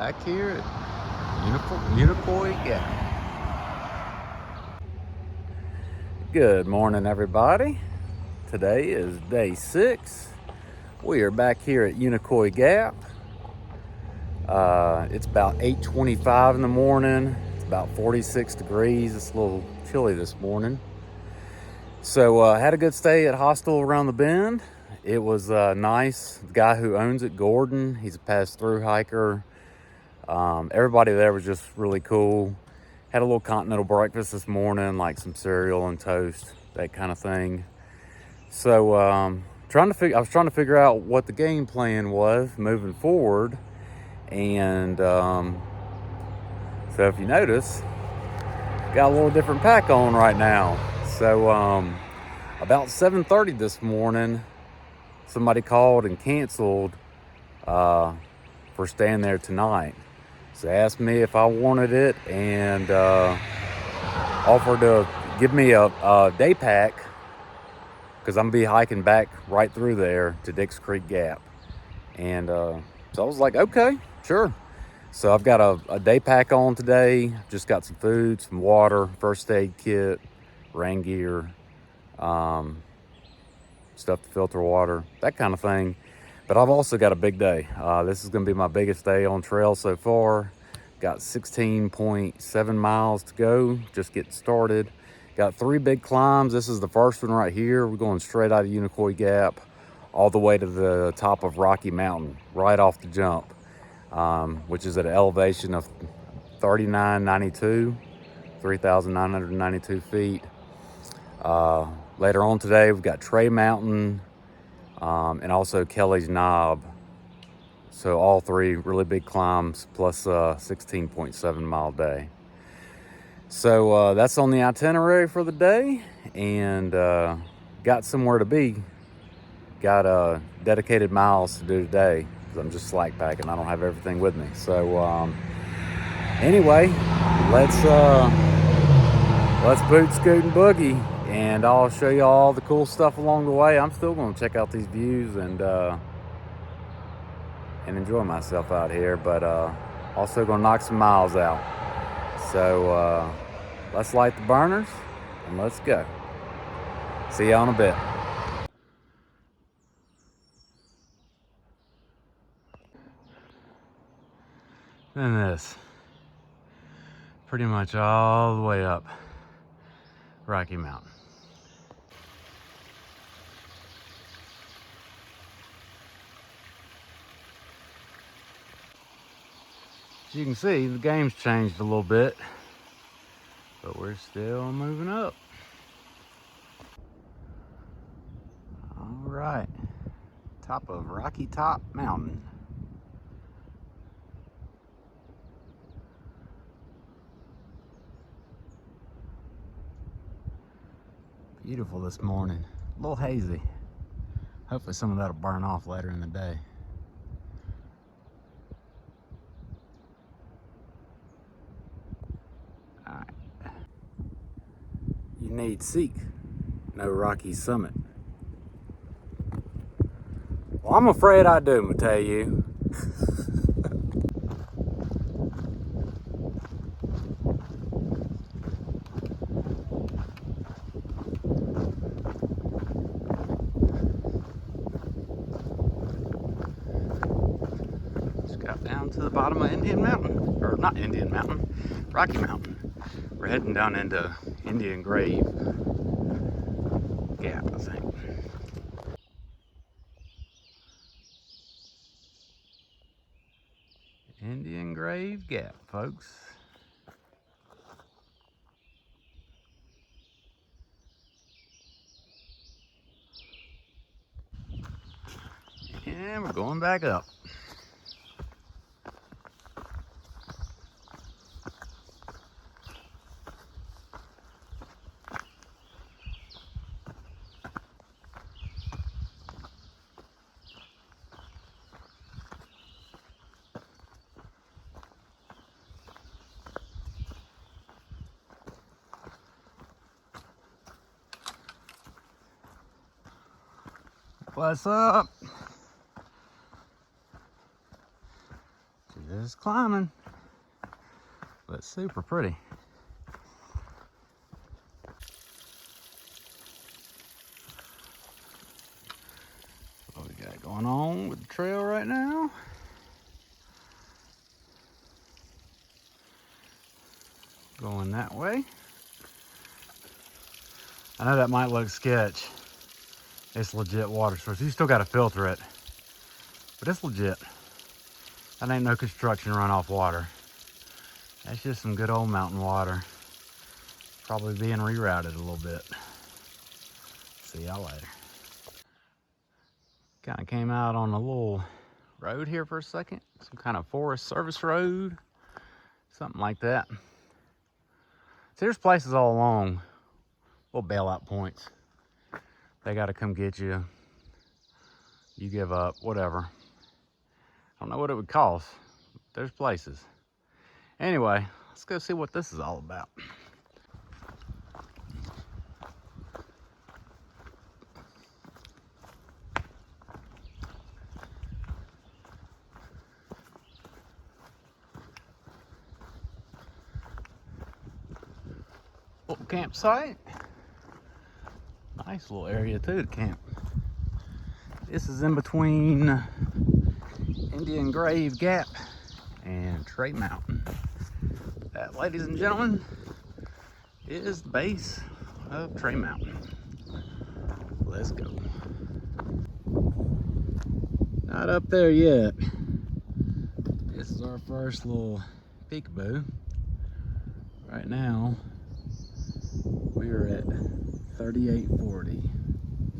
back here at Unicoi Gap. Good morning, everybody. Today is day 6. We are back here at Unicoi Gap. It's about 8:25 in the morning. It's about 46 degrees. It's a little chilly this morning. So had a good stay at Hostel around the bend. It was nice. The guy who owns it, Gordon, he's a pass-through hiker. Everybody there was just really cool. Had a little continental breakfast this morning, like some cereal and toast, that kind of thing. So I was trying to figure out what the game plan was moving forward. And so if you notice, got a little different pack on right now. So about 7:30 this morning, somebody called and canceled for staying there tonight. So they asked me if I wanted it and offered to give me a day pack because I'm gonna be hiking back right through there to Dix Creek Gap. And so I was like, okay, sure. So I've got a day pack on today. Just got some food, some water, first aid kit, rain gear, stuff to filter water, that kind of thing. But I've also got a big day. This is going to be my biggest day on trail so far. Got 16.7 miles to go, just getting started. Got 3 big climbs. This is the first one right here. We're going straight out of Unicoi Gap all the way to the top of Rocky Mountain, right off the jump, which is at an elevation of 3,992 feet. Later on today, we've got Trey Mountain, and also Kelly's Knob. So all 3 really big climbs plus a 16.7 mile day. So that's on the itinerary for the day, and got somewhere to be. Got dedicated miles to do today because I'm just slack packing. I don't have everything with me. So anyway, let's boot, scoot, and boogie, and I'll show you all the cool stuff along the way. I'm still going to check out these views and enjoy myself out here, but also going to knock some miles out. So let's light the burners and let's go. See you in a bit. And this, pretty much all the way up Rocky Mountain. As you can see, the game's changed a little bit, but we're still moving up. All right, top of Rocky Top Mountain. Beautiful this morning, a little hazy. Hopefully some of that'll burn off later in the day. All right. You need seek, no Rocky Summit. Well, I'm afraid I do, I'm gonna tell you. Just got down to the bottom of Indian Mountain, or not Indian Mountain, Rocky Mountain. We're heading down into Indian Grave Gap, I think. Indian Grave Gap, folks. And we're going back up. What's up? Just climbing, but super pretty. What we got going on with the trail right now? Going that way. I know that might look sketch. It's legit water source. You still got to filter it, but it's legit. That ain't no construction runoff water. That's just some good old mountain water. Probably being rerouted a little bit. See y'all later. Kind of came out on a little road here for a second. Some kind of forest service road. Something like that. See, there's places all along. Little bailout points. They got to come get you. You give up, whatever. I don't know what it would cost. There's places. Anyway, let's go see what this is all about. Little campsite. Nice little area too to camp. This is in between Indian Grave Gap and Trey Mountain. That, ladies and gentlemen, is the base of Trey Mountain. Let's go. Not up there yet. This is our first little peekaboo. Right now, we're at 3840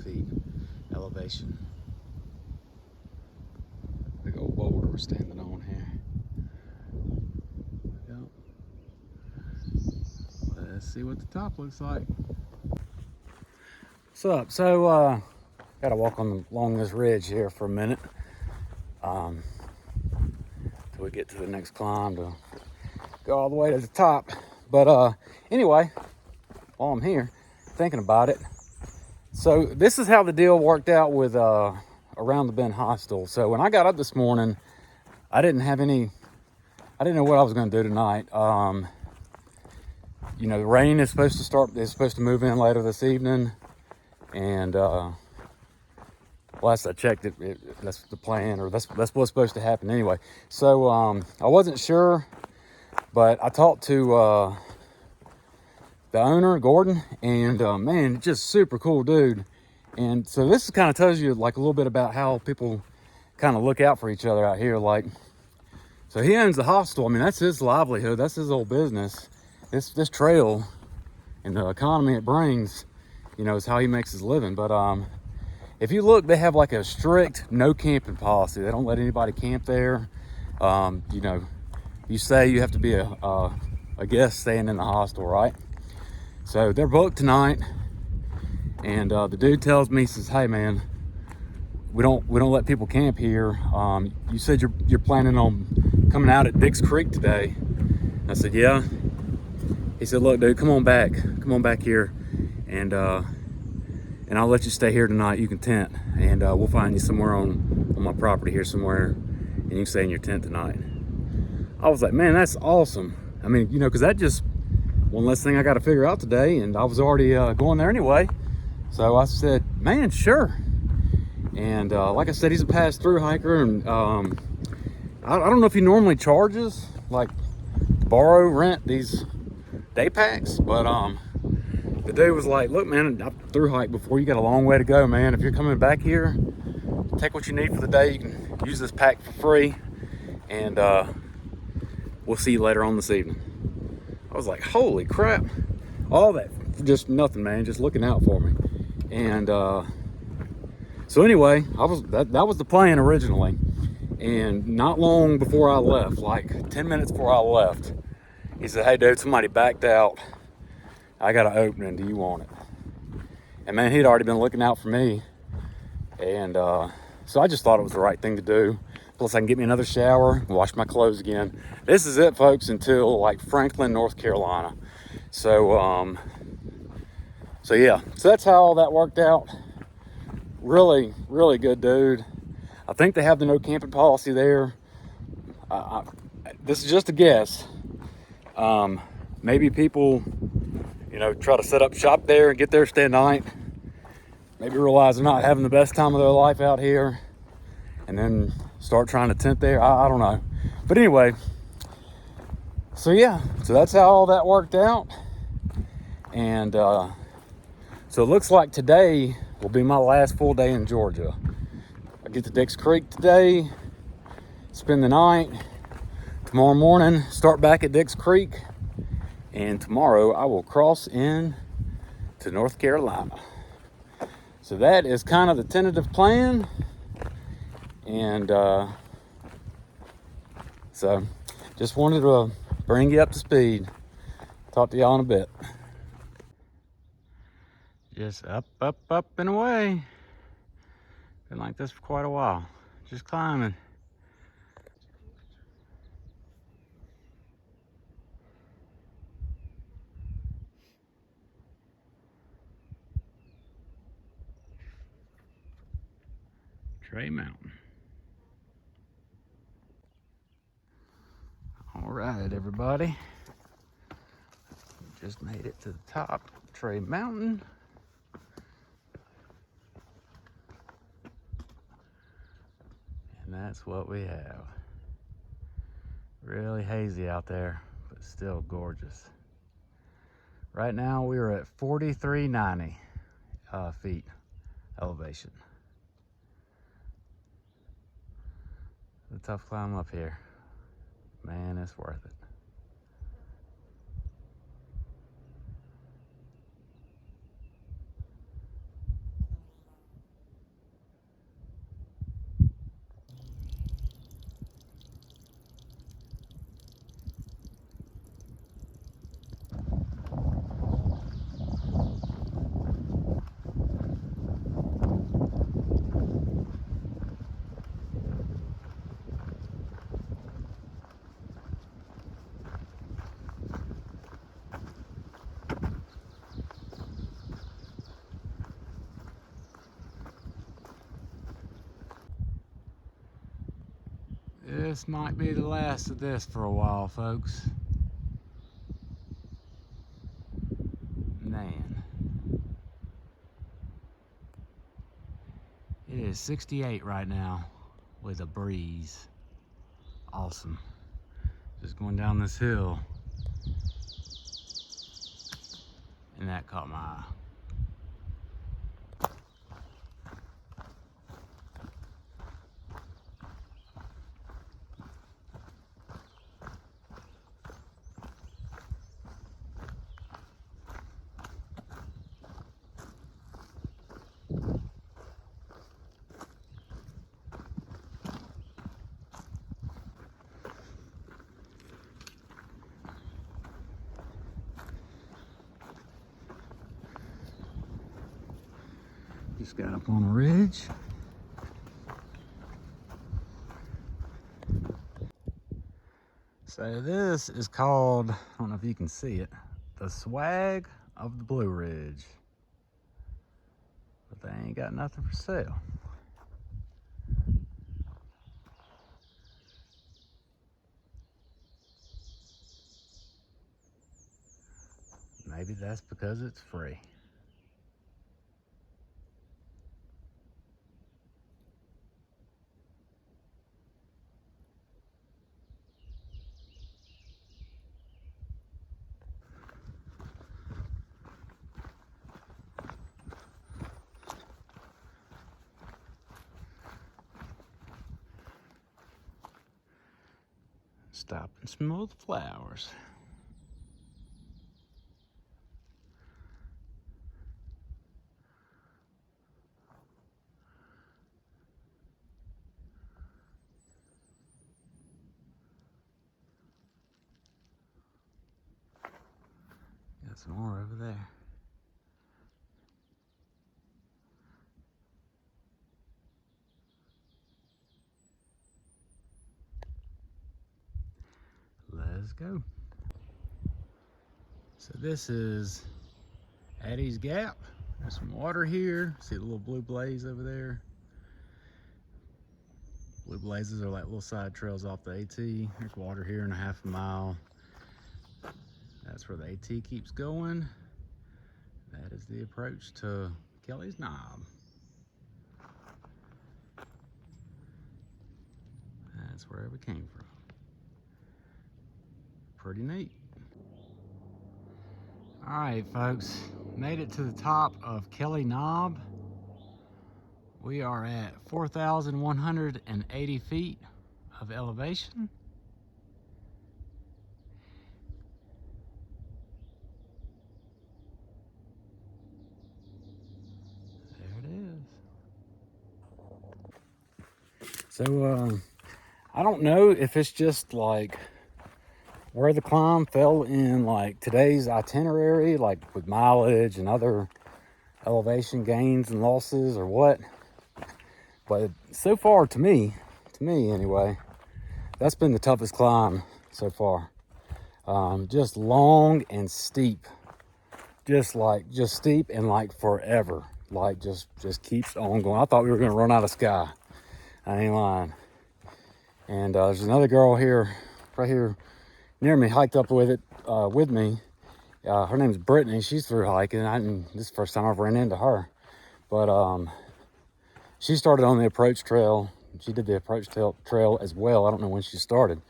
feet elevation. Big old boulder we're standing on here. Yep. Let's see what the top looks like. What's up? So, gotta walk along this ridge here for a minute. Till we get to the next climb to go all the way to the top. But anyway, while I'm here thinking about it, so this is how the deal worked out with Around the Bend Hostel. So when I got up this morning, I didn't know what I was going to do tonight. You know, the rain is supposed to move in later this evening, and last I checked, that's the plan, or that's what's supposed to happen anyway. So I wasn't sure, but I talked to the owner, Gordon, and man, just super cool dude. And so this kind of tells you like a little bit about how people kind of look out for each other out here. Like, so he owns the hostel. I mean, that's his livelihood. That's his old business. This trail and the economy it brings, you know, is how he makes his living. But if you look, they have like a strict no camping policy. They don't let anybody camp there. You know, you say you have to be a guest staying in the hostel, right? So they're booked tonight, and the dude tells me, he says, "Hey man, we don't let people camp here. You said you're planning on coming out at Dix Creek today." I said, "Yeah." He said, "Look, dude, come on back here, and I'll let you stay here tonight. You can tent, and we'll find you somewhere on my property here somewhere, and you can stay in your tent tonight." I was like, man, that's awesome. I mean, you know, because that just one less thing I got to figure out today, and I was already going there anyway. So I said, man, sure. And like I said, he's a pass-through hiker, and I don't know if he normally charges, like, borrow, rent these day packs, but the dude was like, "Look, man, I've through hike before. You got a long way to go, man. If you're coming back here, take what you need for the day. You can use this pack for free, and we'll see you later on this evening." I was like, holy crap. All that, just nothing, man, just looking out for me. And so anyway, that was the plan originally. And not long before I left, like 10 minutes before I left, he said, "Hey dude, somebody backed out. I got an opening, do you want it?" And man, he'd already been looking out for me. And so I just thought it was the right thing to do. Plus I can get me another shower, wash my clothes again. This is it, folks, until like Franklin, North Carolina. So so yeah, so that's how all that worked out. Really, really good dude. I think they have the no camping policy there. this is just a guess. Maybe people, try to set up shop there and get there, stay a night. Maybe realize they're not having the best time of their life out here, and then start trying to tent there. I don't know. But anyway, so yeah, so that's how all that worked out. And so it looks like today will be my last full day in Georgia. I get to Dix Creek today, spend the night. Tomorrow morning, start back at Dix Creek. And tomorrow I will cross in to North Carolina. So that is kind of the tentative plan. And so just wanted to bring you up to speed. Talk to y'all in a bit. Just up, and away. Been like this for quite a while. Just climbing. Trey Mountain. All right, everybody. Just made it to the top of Trey Mountain. And that's what we have. Really hazy out there, but still gorgeous. Right now we are at 4390 feet elevation. It's a tough climb up here. Man, it's worth it. This might be the last of this for a while, folks. Man. It is 68 right now with a breeze. Awesome. Just going down this hill. And that caught my eye. Just got up on a ridge. So this is called, I don't know if you can see it, the swag of the Blue Ridge. But they ain't got nothing for sale. Maybe that's because it's free. Stop and smell the flowers. Got some more over there. Let's go. So this is Addie's Gap. There's some water here. See the little blue blaze over there? Blue Blue Blazes are like little side trails off the AT. There's water here in a half a mile. That's where the AT keeps going. That is the approach to Kelly's Knob. That's where we came from. Pretty neat. All right, folks, made it to the top of Kelly Knob. We are at 4,180 feet of elevation. There it is. So, I don't know if it's just like where the climb fell in like today's itinerary, like with mileage and other elevation gains and losses or what. But so far to me anyway, that's been the toughest climb so far. Just long and steep. Just steep and like forever. Like just keeps on going. I thought we were gonna run out of sky. I ain't lying. And there's another girl here, right here near me, hiked up with me. Her name's Brittany. She's through hiking. This is the first time I've ran into her. But she started on the approach trail. She did the approach trail as well. I don't know when she started.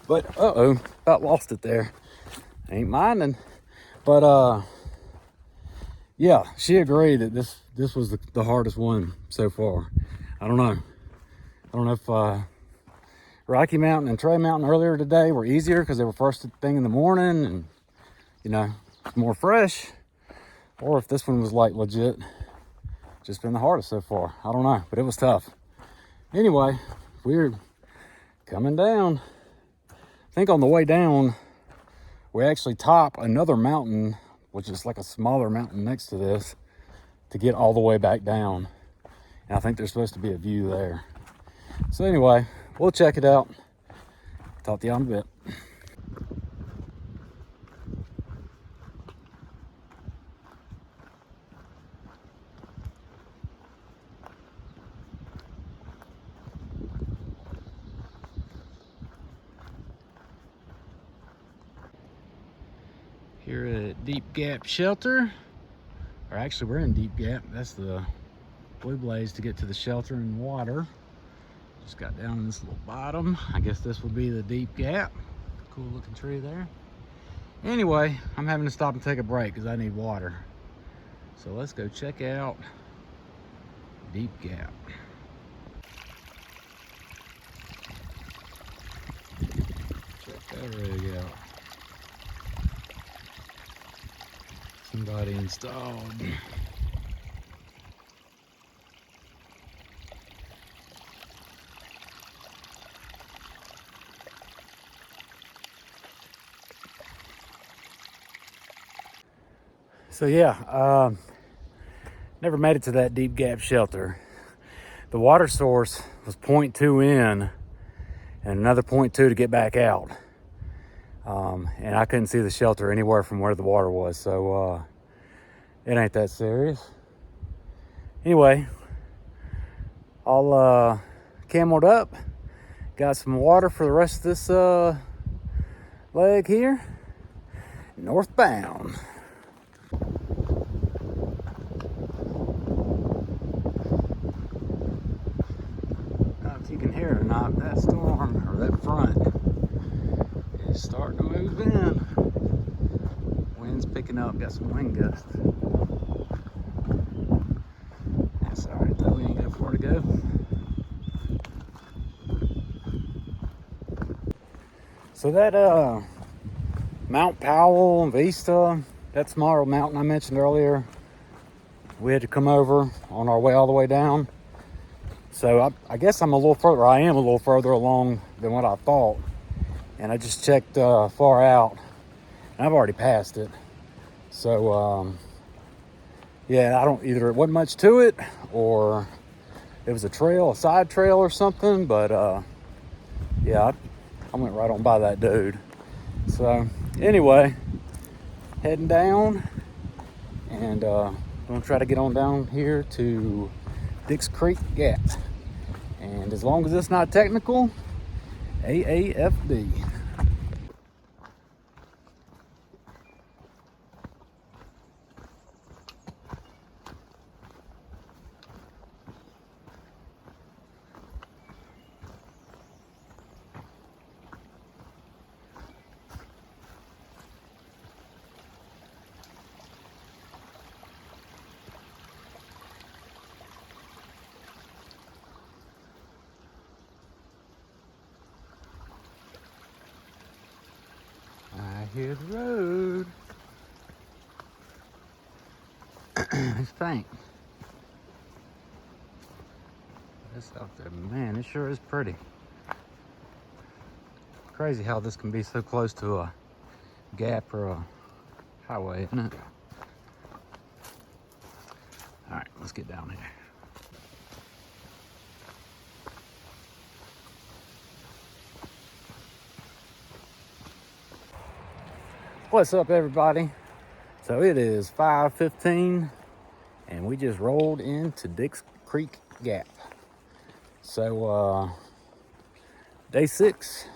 But about lost it there. Ain't minding. But yeah, she agreed that this was the hardest one so far. I don't know if Rocky Mountain and Trey Mountain earlier today were easier because they were first thing in the morning and, you know, more fresh, or if this one was like legit just been the hardest so far. I don't know, but it was tough. Anyway, we're coming down. I think on the way down, we actually top another mountain, which is like a smaller mountain next to this, to get all the way back down. And I think there's supposed to be a view there. So anyway, we'll check it out. Talk to y'all in a bit. Here at Deep Gap Shelter, or actually we're in Deep Gap. That's the Blue Blaze to get to the shelter and water. Just got down in this little bottom. I guess this will be the Deep Gap. Cool looking tree there. Anyway, I'm having to stop and take a break because I need water. So let's go check out Deep Gap. Check that rig out. Somebody installed. So yeah, never made it to that Deep Gap shelter. The water source was 0.2 in and another 0.2 to get back out. And I couldn't see the shelter anywhere from where the water was, so it ain't that serious. Anyway, all cameled up, got some water for the rest of this leg here, northbound. If you can hear it or not, that storm or that front is starting to move in. Wind's picking up, got some wind gusts. That's all right though, we ain't got far to go. So that Mount Powell and Vista, that smaller mountain I mentioned earlier, we had to come over on our way all the way down. So I guess I am a little further along than what I thought. And I just checked far out, and I've already passed it. So, yeah, it wasn't much to it, or it was a side trail or something, but yeah, I went right on by that dude. So, anyway, heading down, and gonna try to get on down here to Dix Creek Gap. And as long as it's not technical, AAFD. I hear the road. It's faint. This out there, man, it sure is pretty. Crazy how this can be so close to a gap or a highway, isn't it? All right, let's get down here. What's up, everybody? So it is 5:15 and we just rolled into Dix Creek Gap. So day 6,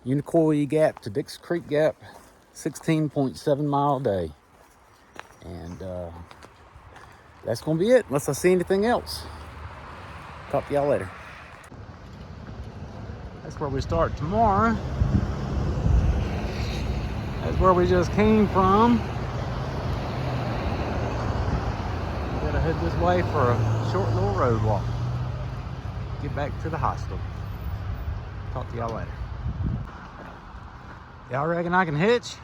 Unicoi Gap to Dix Creek Gap, 16.7 mile day. And that's gonna be it unless I see anything else. Talk to y'all later. That's where we start tomorrow. That's where we just came from. Gotta head this way for a short little road walk. Get back to the hostel. Talk to y'all later. Y'all reckon I can hitch?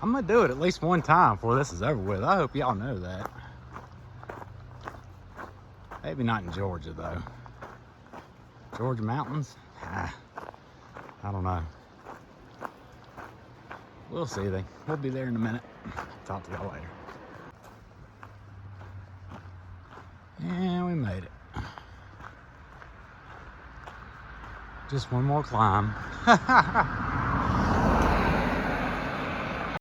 I'm gonna do it at least one time before this is over with. I hope y'all know that. Maybe not in Georgia though. Georgia mountains? I don't know. We'll see. We'll be there in a minute. Talk to y'all later. And we made it. Just one more climb.